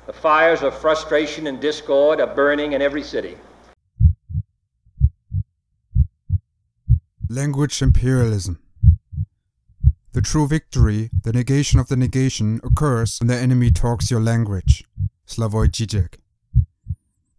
The fires of frustration and discord are burning in every city. Language imperialism. The true victory, the negation of the negation, occurs when the enemy talks your language. Slavoj Žižek.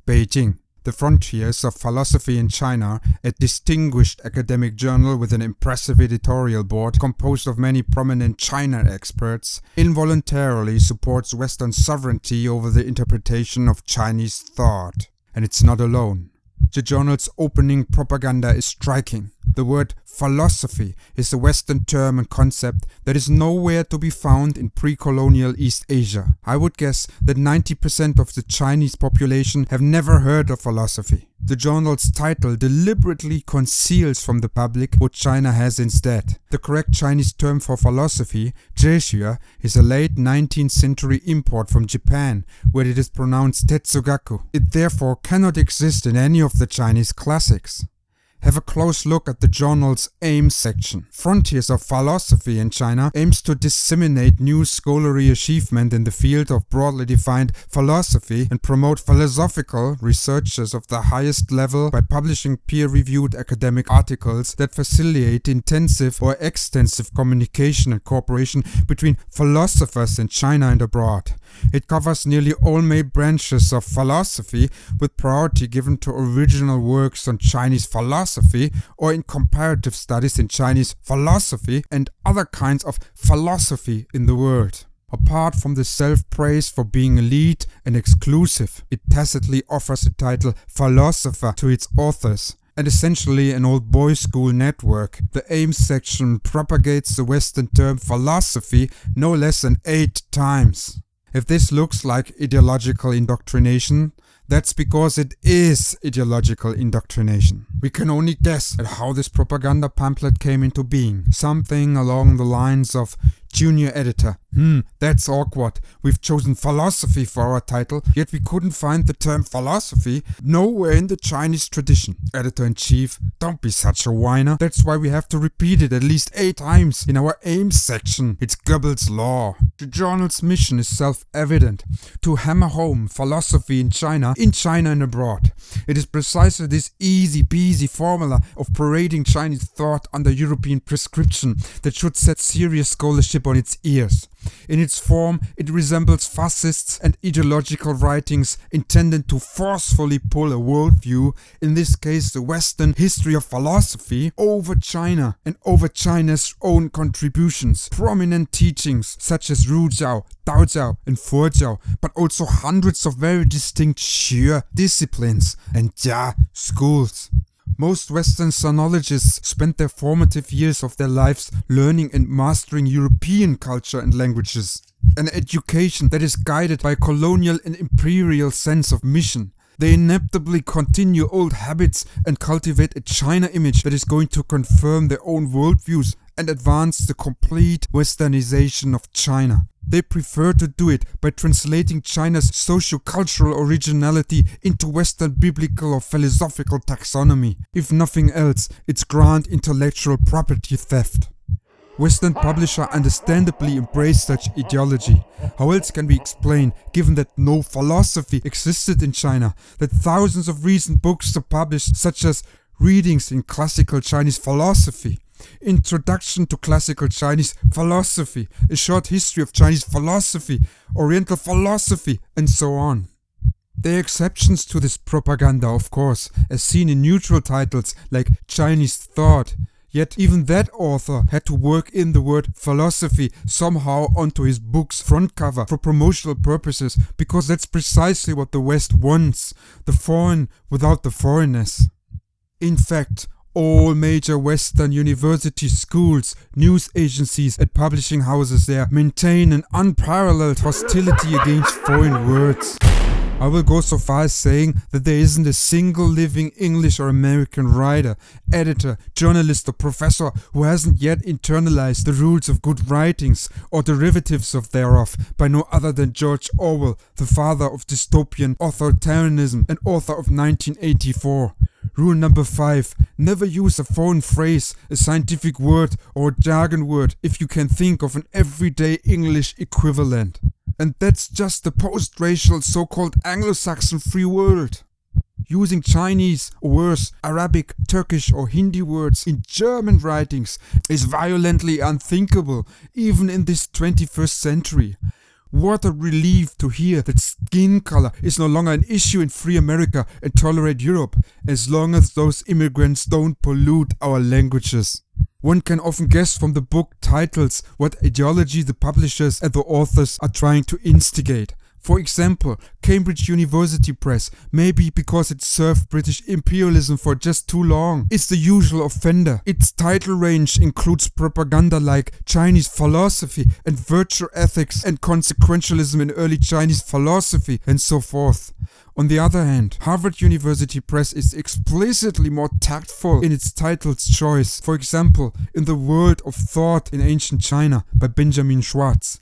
Beijing. The Frontiers of Philosophy in China, a distinguished academic journal with an impressive editorial board composed of many prominent China experts, involuntarily supports Western sovereignty over the interpretation of Chinese thought. And it's not alone. The journal's opening propaganda is striking. The word philosophy is a Western term and concept that is nowhere to be found in pre-colonial East Asia. I would guess that 90% of the Chinese population have never heard of philosophy. The journal's title deliberately conceals from the public what China has instead. The correct Chinese term for philosophy, 哲学, is a late 19th century import from Japan, where it is pronounced tetsugaku. It therefore cannot exist in any of the Chinese classics. Have a close look at the journal's Aims section. Frontiers of Philosophy in China aims to disseminate new scholarly achievement in the field of broadly defined philosophy and promote philosophical researches of the highest level by publishing peer-reviewed academic articles that facilitate intensive or extensive communication and cooperation between philosophers in China and abroad. It covers nearly all main branches of philosophy, with priority given to original works on Chinese philosophy or in comparative studies in Chinese philosophy and other kinds of philosophy in the world. Apart from the self-praise for being elite and exclusive, it tacitly offers the title philosopher to its authors. And essentially an old boys' school network. The Aims section propagates the Western term philosophy no less than 8 times. If this looks like ideological indoctrination, that's because it is ideological indoctrination. We can only guess at how this propaganda pamphlet came into being. Something along the lines of, junior editor, that's awkward. We've chosen philosophy for our title, yet we couldn't find the term philosophy nowhere in the Chinese tradition. Editor-in-chief, don't be such a whiner. That's why we have to repeat it at least 8 times in our Aims section. It's Goebbels' law. The journal's mission is self-evident: to hammer home philosophy in China and abroad. It is precisely this easy-peasy formula of parading Chinese thought under European prescription that should set serious scholarship on its ears. In its form, it resembles fascists and ideological writings intended to forcefully pull a worldview, in this case the Western history of philosophy, over China and over China's own contributions. Prominent teachings such as Rujiao, Daojiao and Forjiao, but also hundreds of very distinct Xue disciplines and Jia schools. Most Western sinologists spent their formative years of their lives learning and mastering European culture and languages. An education that is guided by a colonial and imperial sense of mission. They inevitably continue old habits and cultivate a China image that is going to confirm their own worldviews and advance the complete westernization of China. They prefer to do it by translating China's socio-cultural originality into Western biblical or philosophical taxonomy. If nothing else, it's grand intellectual property theft. Western publishers understandably embrace such ideology. How else can we explain, given that no philosophy existed in China, that thousands of recent books are published, such as Readings in Classical Chinese Philosophy, Introduction to Classical Chinese Philosophy, A Short History of Chinese Philosophy, Oriental Philosophy, and so on. There are exceptions to this propaganda, of course, as seen in neutral titles like Chinese Thought. Yet even that author had to work in the word philosophy somehow onto his book's front cover for promotional purposes, because that's precisely what the West wants, the foreign without the foreignness. In fact, all major Western university schools, news agencies and publishing houses there maintain an unparalleled hostility against foreign words. I will go so far as saying that there isn't a single living English or American writer, editor, journalist or professor who hasn't yet internalized the rules of good writings or derivatives of thereof by no other than George Orwell, the father of dystopian authoritarianism and author of 1984. Rule number 5. Never use a foreign phrase, a scientific word or a jargon word if you can think of an everyday English equivalent. And that's just the post-racial so-called Anglo-Saxon free world. Using Chinese, or worse, Arabic, Turkish or Hindi words in German writings is violently unthinkable, even in this 21st century. What a relief to hear that skin color is no longer an issue in free America and tolerate Europe, as long as those immigrants don't pollute our languages. One can often guess from the book titles what ideology the publishers and the authors are trying to instigate. For example, Cambridge University Press, maybe because it served British imperialism for just too long, is the usual offender. Its title range includes propaganda like Chinese philosophy and virtue ethics and consequentialism in early Chinese philosophy and so forth. On the other hand, Harvard University Press is explicitly more tactful in its title's choice, for example, in The World of Thought in Ancient China by Benjamin Schwartz.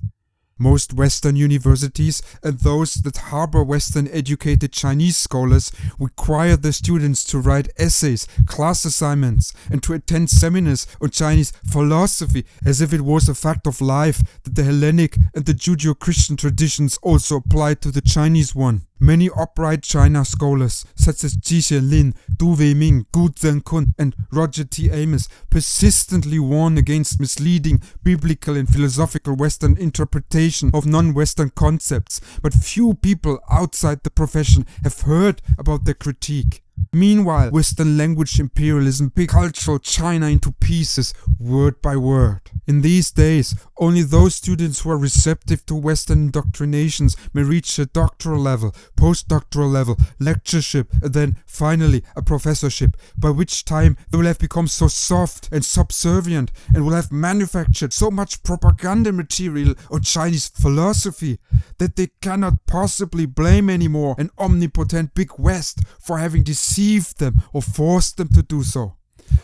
Most Western universities and those that harbor Western-educated Chinese scholars require their students to write essays, class assignments, and to attend seminars on Chinese philosophy as if it was a fact of life that the Hellenic and the Judeo-Christian traditions also applied to the Chinese one. Many upright China scholars, such as Ji Xianlin, Du Weiming, Gu Zhenkun, and Roger T. Amos, persistently warn against misleading biblical and philosophical Western interpretation of non-Western concepts, but few people outside the profession have heard about their critique. Meanwhile, Western language imperialism picked cultural China into pieces, word by word. In these days, only those students who are receptive to Western indoctrinations may reach a doctoral level, postdoctoral level, lectureship, and then, finally, a professorship, by which time they will have become so soft and subservient and will have manufactured so much propaganda material on Chinese philosophy that they cannot possibly blame anymore an omnipotent Big West for having deceived them or forced them to do so.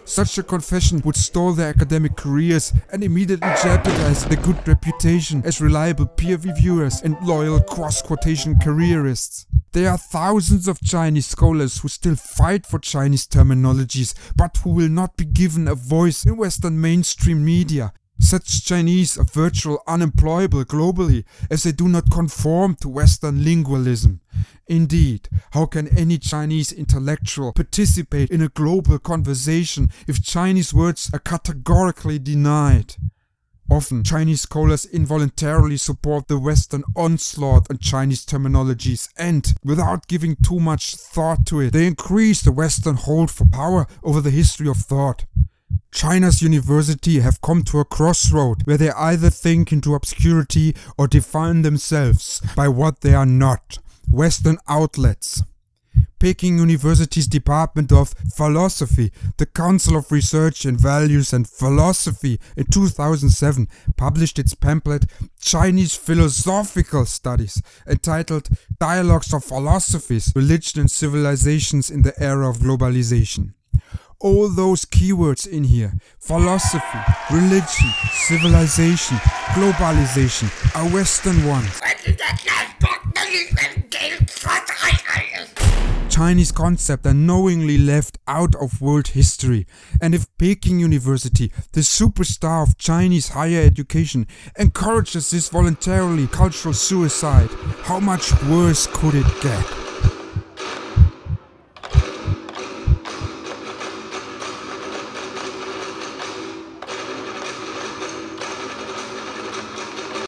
Such a confession would stall their academic careers and immediately jeopardize their good reputation as reliable peer reviewers and loyal cross-quotation careerists. There are thousands of Chinese scholars who still fight for Chinese terminologies, but who will not be given a voice in Western mainstream media. Such Chinese are virtually unemployable globally, as they do not conform to Western lingualism. Indeed, how can any Chinese intellectual participate in a global conversation if Chinese words are categorically denied? Often, Chinese scholars involuntarily support the Western onslaught on Chinese terminologies and, without giving too much thought to it, they increase the Western hold for power over the history of thought. China's university have come to a crossroad where they either think into obscurity or define themselves by what they are not, Western outlets. Peking University's Department of Philosophy, the Council of Research in Values and Philosophy, in 2007 published its pamphlet Chinese Philosophical Studies, entitled Dialogues of Philosophies, Religion and Civilizations in the Era of Globalization. All those keywords in here, philosophy, religion, civilization, globalization, are Western ones. Chinese concepts are knowingly left out of world history, and if Peking University, the superstar of Chinese higher education, encourages this voluntarily cultural suicide, how much worse could it get?